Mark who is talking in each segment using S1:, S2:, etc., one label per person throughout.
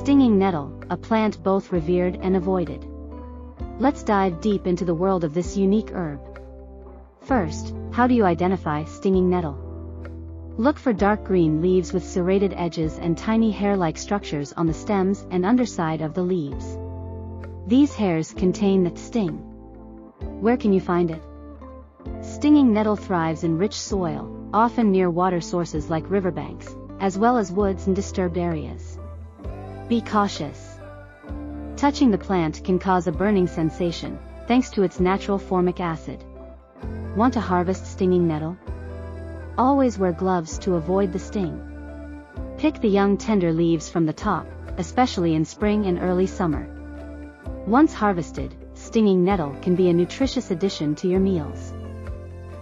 S1: Stinging nettle, a plant both revered and avoided. Let's dive deep into the world of this unique herb. First, how do you identify stinging nettle? Look for dark green leaves with serrated edges and tiny hair-like structures on the stems and underside of the leaves. These hairs contain the sting. Where can you find it? Stinging nettle thrives in rich soil, often near water sources like riverbanks, as well as woods and disturbed areas. Be cautious. Touching the plant can cause a burning sensation, thanks to its natural formic acid. Want to harvest stinging nettle? Always wear gloves to avoid the sting. Pick the young tender leaves from the top, especially in spring and early summer. Once harvested, stinging nettle can be a nutritious addition to your meals.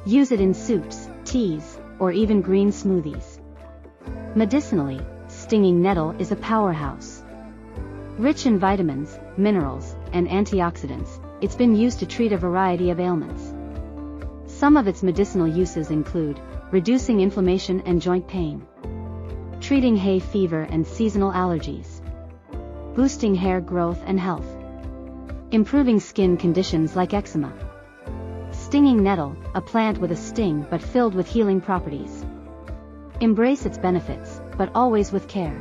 S1: Use it in soups, teas, or even green smoothies. Medicinally, stinging nettle is a powerhouse. Rich in vitamins, minerals, and antioxidants, it's been used to treat a variety of ailments. Some of its medicinal uses include reducing inflammation and joint pain, treating hay fever and seasonal allergies, boosting hair growth and health, improving skin conditions like eczema. Stinging nettle, a plant with a sting but filled with healing properties. Embrace its benefits, but always with care.